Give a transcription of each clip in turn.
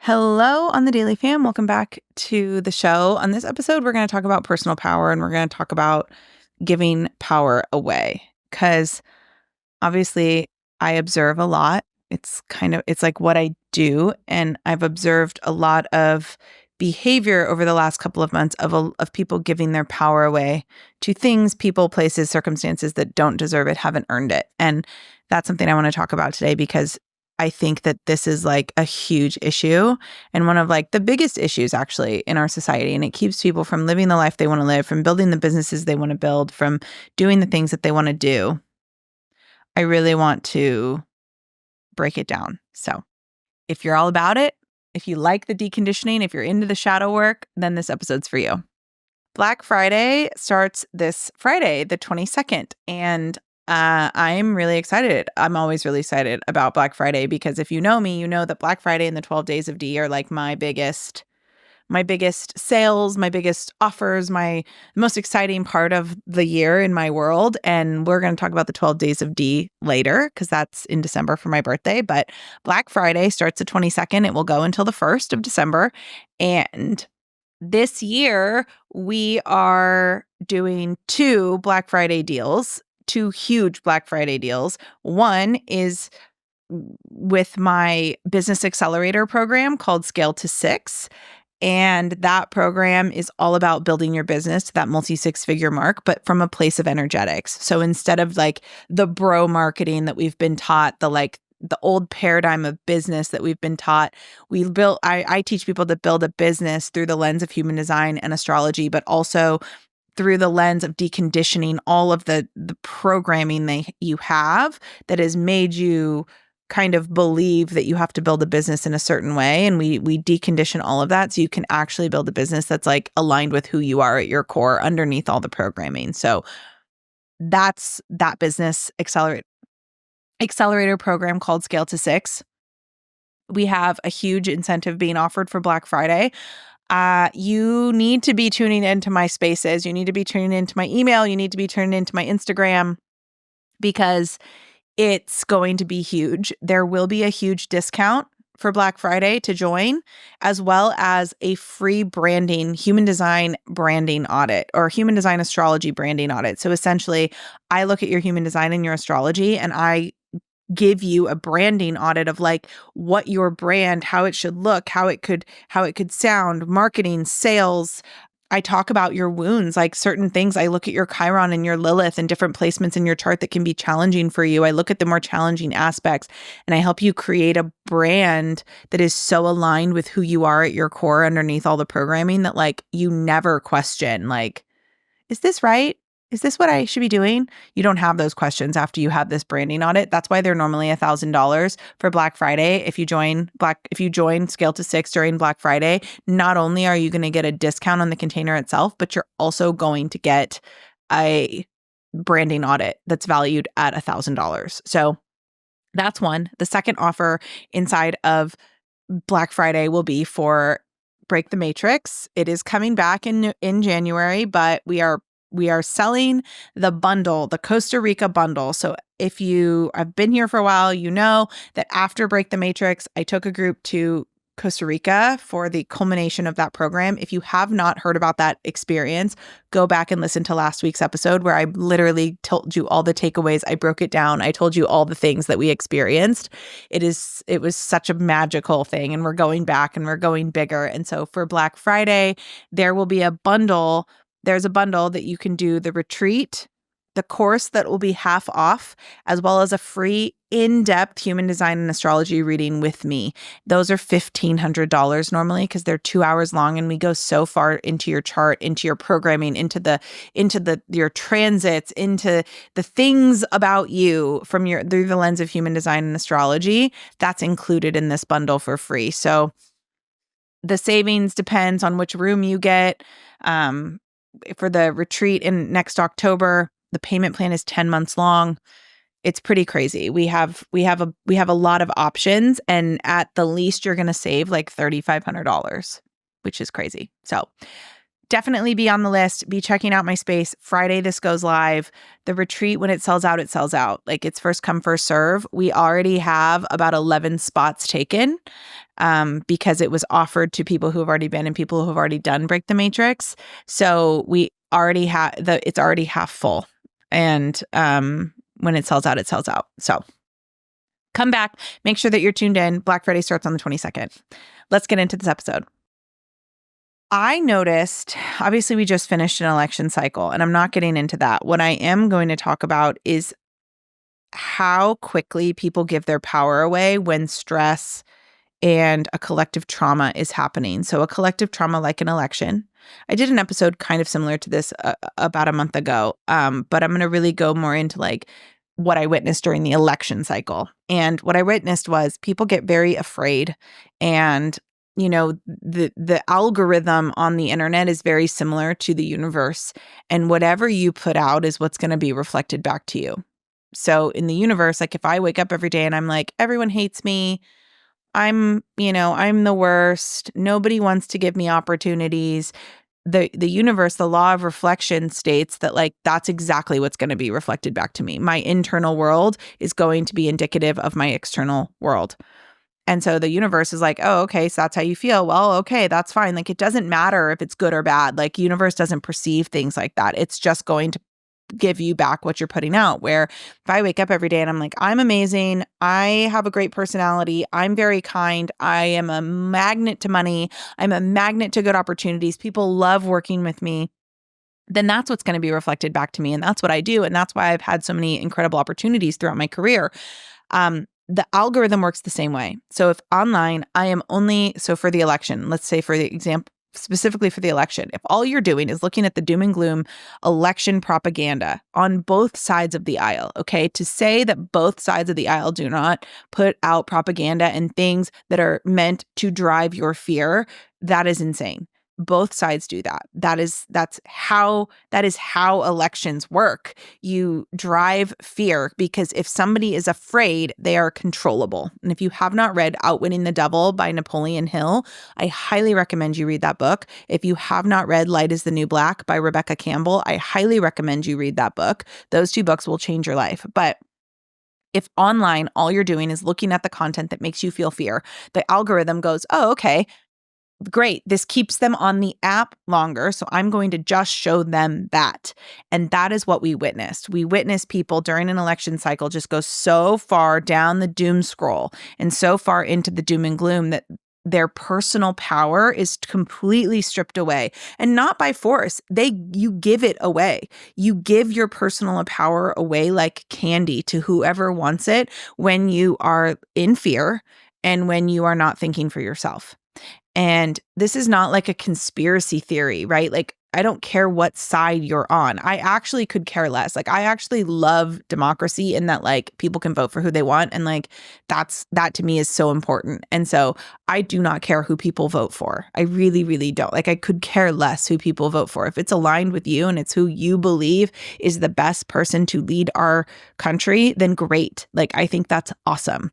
Hello on the Daily Fam. Welcome back to the show. On this episode, we're going to talk about personal power and we're going to talk about giving power away because obviously I observe a lot. It's like what I do. And I've observed a lot of behavior over the last couple of months of people giving their power away to things, people, places, circumstances that don't deserve it, haven't earned it. And that's something I want to talk about today because I think that this is like a huge issue and one of like the biggest issues actually in our society. And it keeps people from living the life they want to live, from building the businesses they want to build, from doing the things that they want to do. I really want to break it down. So if you're all about it, if you like the deconditioning, if you're into the shadow work, then this episode's for you. Black Friday starts this Friday, the 22nd. And I'm really excited. I'm always really excited about Black Friday because if you know me, you know that Black Friday and the 12 days of D are like my biggest sales, my biggest offers, my most exciting part of the year in my world. And we're going to talk about the 12 days of D later because that's in December for my birthday. But Black Friday starts the 22nd. It will go until the 1st of December. And this year, we are doing two Black Friday deals, two huge Black Friday deals. One is with my business accelerator program called Scale to Six. And that program is all about building your business to that multi-six-figure mark, but from a place of energetics. So instead of like the bro marketing that we've been taught, the old paradigm of business that we've been taught, I teach people to build a business through the lens of human design and astrology, but also through the lens of deconditioning all of the programming you have that has made you kind of believe that you have to build a business in a certain way. And we decondition all of that so you can actually build a business that's like aligned with who you are at your core underneath all the programming. So that's that business accelerator program called Scale to Six. We have a huge incentive being offered for Black Friday. You need to be tuning into my spaces. You need to be tuning into my email. You need to be tuning into my Instagram because it's going to be huge. There will be a huge discount for Black Friday to join, as well as a free human design branding audit or human design astrology branding audit. So essentially, I look at your human design and your astrology and I give you a branding audit of like what your brand, how it should look, how it could sound, marketing, sales. I talk about your wounds, like certain things. I look at your Chiron and your Lilith and different placements in your chart that can be challenging for you. I look at the more challenging aspects and I help you create a brand that is so aligned with who you are at your core underneath all the programming that like you never question, like, is this right? Is this what I should be doing? You don't have those questions after you have this branding audit. That's why they're normally $1,000 for Black Friday. If you join Scale to Six during Black Friday, not only are you going to get a discount on the container itself, but you're also going to get a branding audit that's valued at $1,000. So that's one. The second offer inside of Black Friday will be for Break the Matrix. It is coming back in January, but we are selling the bundle, the Costa Rica bundle. So if you have been here for a while, you know that after Break the Matrix, I took a group to Costa Rica for the culmination of that program. If you have not heard about that experience, go back and listen to last week's episode where I literally told you all the takeaways. I broke it down. I told you all the things that we experienced. It was such a magical thing, and we're going back and we're going bigger. And so for Black Friday, there will be a bundle. There's a bundle that you can do the retreat, the course that will be half off, as well as a free in-depth human design and astrology reading with me. Those are $1,500 normally because they're 2 hours long, and we go so far into your chart, into your programming, into your transits, into the things about you through the lens of human design and astrology. That's included in this bundle for free. So the savings depends on which room you get. For the retreat in next October, the payment plan is 10 months long. It's pretty crazy. We have a lot of options, and at the least you're going to save like $3,500, which is crazy. So definitely be on the list. Be checking out my space. Friday, this goes live. The retreat, when it sells out, it sells out. Like it's first come, first serve. We already have about 11 spots taken because it was offered to people who have already been and people who have already done Break the Matrix. So we already have it's already half full. And when it sells out, it sells out. So come back. Make sure that you're tuned in. Black Friday starts on the 22nd. Let's get into this episode. I noticed, obviously, we just finished an election cycle, and I'm not getting into that. What I am going to talk about is how quickly people give their power away when stress and a collective trauma is happening. So a collective trauma like an election. I did an episode kind of similar to this about a month ago, but I'm going to really go more into like what I witnessed during the election cycle. And what I witnessed was people get very afraid, and the algorithm on the internet is very similar to the universe, and whatever you put out is what's going to be reflected back to you. So in the universe, like if I wake up every day and I'm like, everyone hates me, I'm the worst, nobody wants to give me opportunities, the universe, the law of reflection states that like that's exactly what's going to be reflected back to me. My internal world is going to be indicative of my external world. And so the universe is like, oh, okay, so that's how you feel. Well, okay, that's fine. Like, it doesn't matter if it's good or bad. Like, universe doesn't perceive things like that. It's just going to give you back what you're putting out. Where if I wake up every day and I'm like, I'm amazing, I have a great personality, I'm very kind, I am a magnet to money, I'm a magnet to good opportunities, people love working with me, then that's what's going to be reflected back to me. And that's what I do. And that's why I've had so many incredible opportunities throughout my career. The algorithm works the same way. So if online, so for the election, let's say for the example, specifically for the election, if all you're doing is looking at the doom and gloom election propaganda on both sides of the aisle, okay, to say that both sides of the aisle do not put out propaganda and things that are meant to drive your fear, that is insane. Both sides do that. That is how elections work. You drive fear because if somebody is afraid, they are controllable. And if you have not read Outwitting the Devil by Napoleon Hill, I highly recommend you read that book. If you have not read Light is the New Black by Rebecca Campbell, I highly recommend you read that book. Those two books will change your life. But if online, all you're doing is looking at the content that makes you feel fear, the algorithm goes, oh, okay, great. This keeps them on the app longer. So I'm going to just show them that. And that is what we witnessed. We witnessed people during an election cycle just go so far down the doom scroll and so far into the doom and gloom that their personal power is completely stripped away, and not by force. You give it away. You give your personal power away like candy to whoever wants it when you are in fear and when you are not thinking for yourself. And this is not like a conspiracy theory, right? Like, I don't care what side you're on. I actually could care less. Like, I actually love democracy in that, like, people can vote for who they want. And like, that to me is so important. And so I do not care who people vote for. I really, really don't. Like, I could care less who people vote for. If it's aligned with you and it's who you believe is the best person to lead our country, then great. Like, I think that's awesome.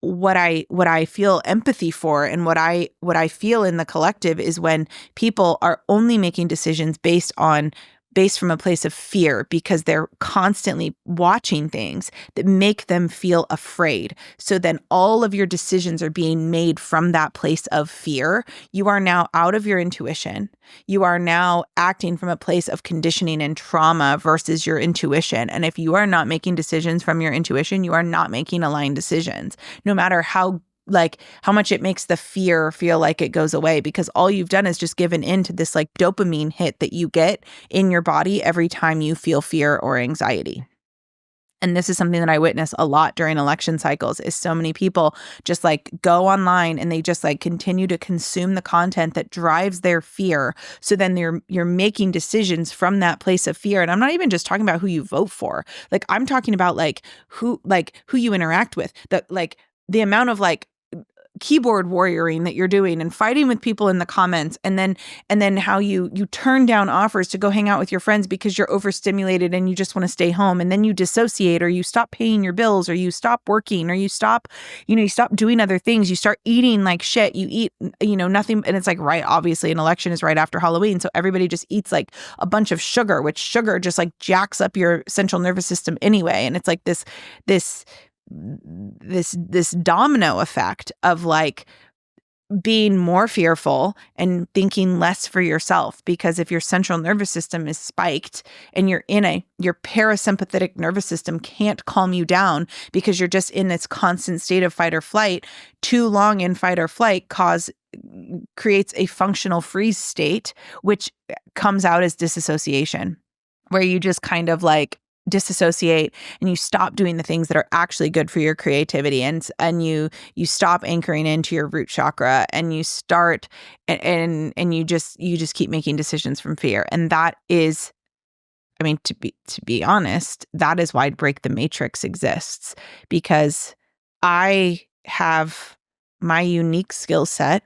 What I feel empathy for and what I feel in the collective is when people are only making decisions based from a place of fear because they're constantly watching things that make them feel afraid. So then all of your decisions are being made from that place of fear. You are now out of your intuition. You are now acting from a place of conditioning and trauma versus your intuition. And if you are not making decisions from your intuition, you are not making aligned decisions, no matter how much it makes the fear feel like it goes away, because all you've done is just given into this like dopamine hit that you get in your body every time you feel fear or anxiety. And this is something that I witness a lot during election cycles, is so many people just like go online and they just like continue to consume the content that drives their fear. So then you're making decisions from that place of fear. And I'm not even just talking about who you vote for. Like, I'm talking about who you interact with, the amount of keyboard warrioring that you're doing and fighting with people in the comments, and then how you turn down offers to go hang out with your friends because you're overstimulated and you just want to stay home, and then you dissociate, or you stop paying your bills, or you stop working, or you stop doing other things, you start eating like shit, you eat nothing, and it's like, right, obviously an election is right after Halloween, so everybody just eats like a bunch of sugar, which sugar just like jacks up your central nervous system anyway, and it's like this domino effect of like being more fearful and thinking less for yourself, because if your central nervous system is spiked and your parasympathetic nervous system can't calm you down because you're just in this constant state of fight or flight, too long in fight or flight creates a functional freeze state, which comes out as disassociation, where you just kind of like disassociate and you stop doing the things that are actually good for your creativity, and you stop anchoring into your root chakra, and you start and you just keep making decisions from fear. And that is, I mean, to be honest, that is why Break the Matrix exists, because I have my unique skill set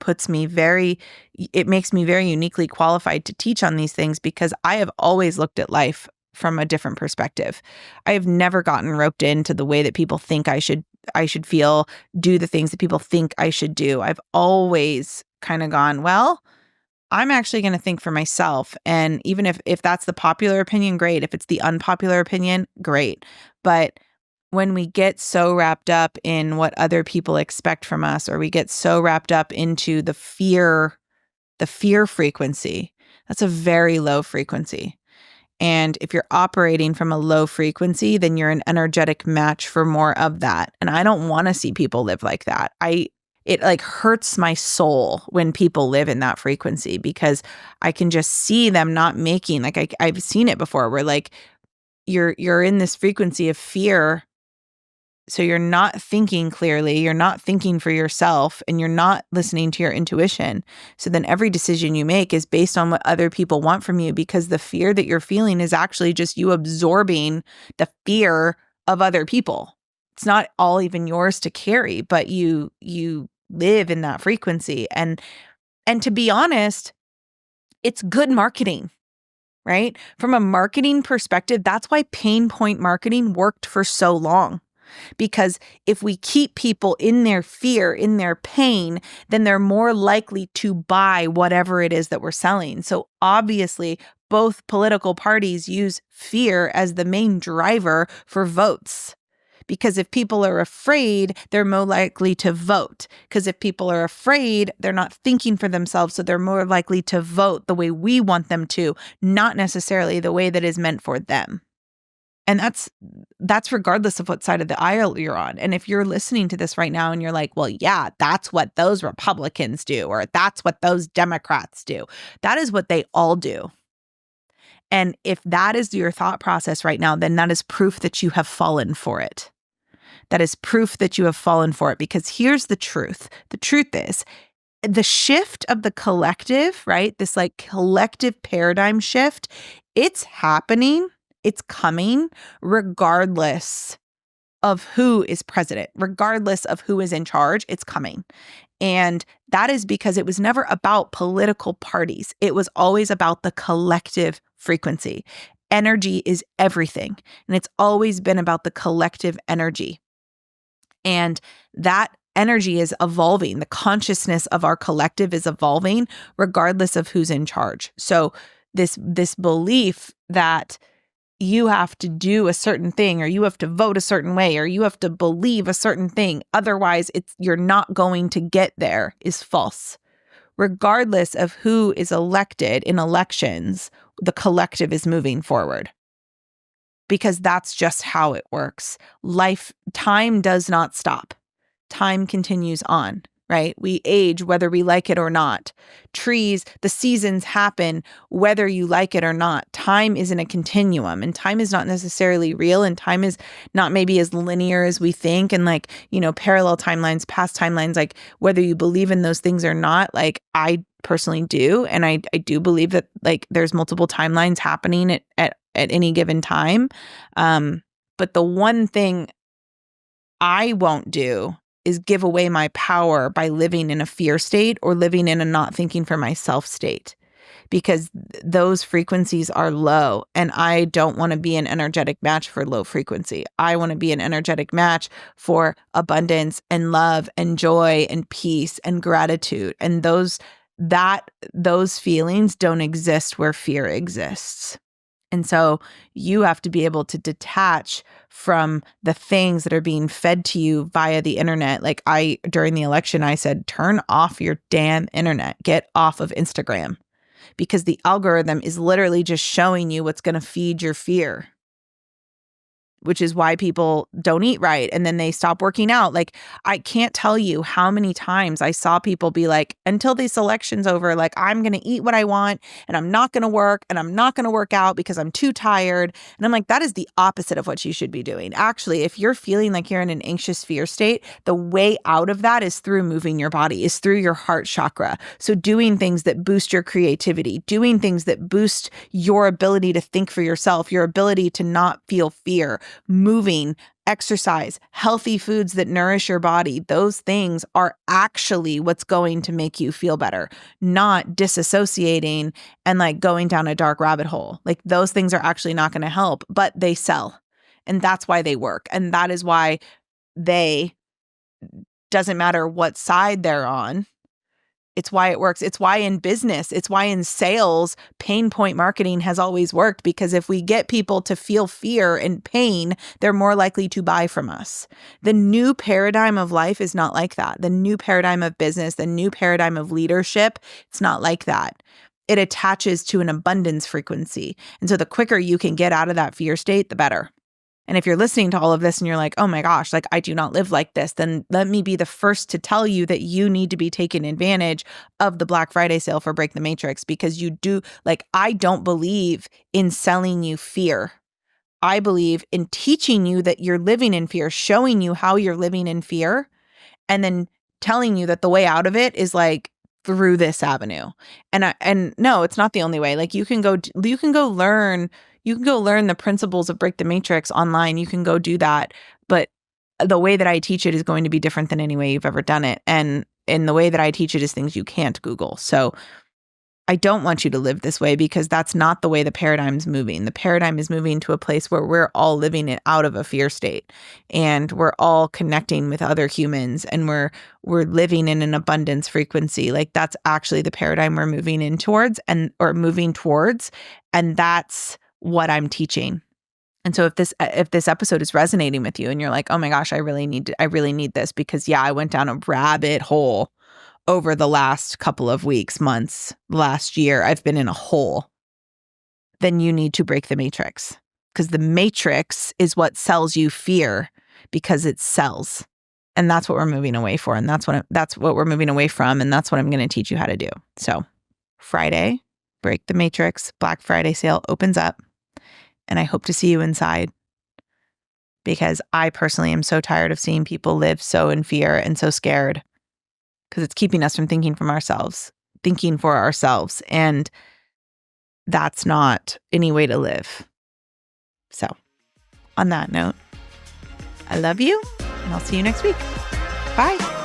it makes me very uniquely qualified to teach on these things, because I have always looked at life from a different perspective. I have never gotten roped into the way that people think I should feel, do the things that people think I should do. I've always kind of gone, well, I'm actually going to think for myself. And even if that's the popular opinion, great. If it's the unpopular opinion, great. But when we get so wrapped up in what other people expect from us, or we get so wrapped up into the fear frequency, that's a very low frequency. And if you're operating from a low frequency, then you're an energetic match for more of that. And I don't want to see people live like that. It like hurts my soul when people live in that frequency, because I can just see them not making, like I've seen it before, where like you're in this frequency of fear. So you're not thinking clearly, you're not thinking for yourself, and you're not listening to your intuition. So then every decision you make is based on what other people want from you, because the fear that you're feeling is actually just you absorbing the fear of other people. It's not all even yours to carry, but you live in that frequency. And to be honest, it's good marketing, right? From a marketing perspective, that's why pain point marketing worked for so long. Because if we keep people in their fear, in their pain, then they're more likely to buy whatever it is that we're selling. So obviously, both political parties use fear as the main driver for votes. Because if people are afraid, they're more likely to vote. Because if people are afraid, they're not thinking for themselves, so they're more likely to vote the way we want them to, not necessarily the way that is meant for them. And that's regardless of what side of the aisle you're on. And if you're listening to this right now and you're like, well, yeah, that's what those Republicans do, or that's what those Democrats do, that is what they all do. And if that is your thought process right now, then that is proof that you have fallen for it. That is proof that you have fallen for it, because here's the truth. The truth is, the shift of the collective, right? This like collective paradigm shift, it's happening. It's coming regardless of who is president, regardless of who is in charge, it's coming. And that is because it was never about political parties. It was always about the collective frequency. Energy is everything. And it's always been about the collective energy. And that energy is evolving. The consciousness of our collective is evolving regardless of who's in charge. So this belief that you have to do a certain thing, or you have to vote a certain way, or you have to believe a certain thing, otherwise you're not going to get there, is false. Regardless of who is elected in elections, the collective is moving forward. Because that's just how it works. Time does not stop. Time continues on, right? We age whether we like it or not. Trees, the seasons happen whether you like it or not. Time is in a continuum, and time is not necessarily real, and time is not maybe as linear as we think, and like, parallel timelines, past timelines, like whether you believe in those things or not, like I personally do. And I do believe that like there's multiple timelines happening at any given time. But the one thing I won't do is give away my power by living in a fear state or living in a not thinking for myself state, because those frequencies are low, and I don't want to be an energetic match for low frequency. I want to be an energetic match for abundance and love and joy and peace and gratitude. And those feelings don't exist where fear exists. And so you have to be able to detach from the things that are being fed to you via the internet. Like during the election, I said, turn off your damn internet, get off of Instagram, because the algorithm is literally just showing you what's going to feed your fear, which is why people don't eat right. And then they stop working out. Like, I can't tell you how many times I saw people be like, until this election's over, like, I'm going to eat what I want and I'm not going to work and I'm not going to work out because I'm too tired. And I'm like, that is the opposite of what you should be doing. Actually, if you're feeling like you're in an anxious fear state, the way out of that is through moving your body, is through your heart chakra. So doing things that boost your creativity, doing things that boost your ability to think for yourself, your ability to not feel fear, moving, exercise, healthy foods that nourish your body. Those things are actually what's going to make you feel better, not disassociating and like going down a dark rabbit hole. Like, those things are actually not going to help, but they sell. And that's why they work. And that is why doesn't matter what side they're on. It's why it works. It's why in business, it's why in sales, pain point marketing has always worked, because if we get people to feel fear and pain, they're more likely to buy from us. The new paradigm of life is not like that. The new paradigm of business, the new paradigm of leadership, it's not like that. It attaches to an abundance frequency. And so the quicker you can get out of that fear state, the better. And if you're listening to all of this and you're like, oh my gosh, like, I do not live like this, then let me be the first to tell you that you need to be taking advantage of the Black Friday sale for Break the Matrix, because you do, like, I don't believe in selling you fear. I believe in teaching you that you're living in fear, showing you how you're living in fear, and then telling you that the way out of it is like through this avenue. And no, it's not the only way. Like, you can go learn the principles of Break the Matrix online. You can go do that. But the way that I teach it is going to be different than any way you've ever done it. And the way that I teach it is things you can't Google. So I don't want you to live this way, because that's not the way the paradigm's moving. The paradigm is moving to a place where we're all living it out of a fear state, and we're all connecting with other humans, and we're living in an abundance frequency. Like, that's actually the paradigm we're moving in towards, moving towards. And that's what I'm teaching. And so if this episode is resonating with you and you're like, oh my gosh, I really need this, because I went down a rabbit hole over the last couple of weeks, months, last year, I've been in a hole, then you need to break the matrix, because the matrix is what sells you fear, because it sells. And that's what we're moving away for. And that's what we're moving away from. And that's what I'm going to teach you how to do. So Friday, Break the Matrix, Black Friday sale opens up. And I hope to see you inside, because I personally am so tired of seeing people live so in fear and so scared, because it's keeping us from thinking for ourselves. And that's not any way to live. So on that note, I love you, and I'll see you next week. Bye.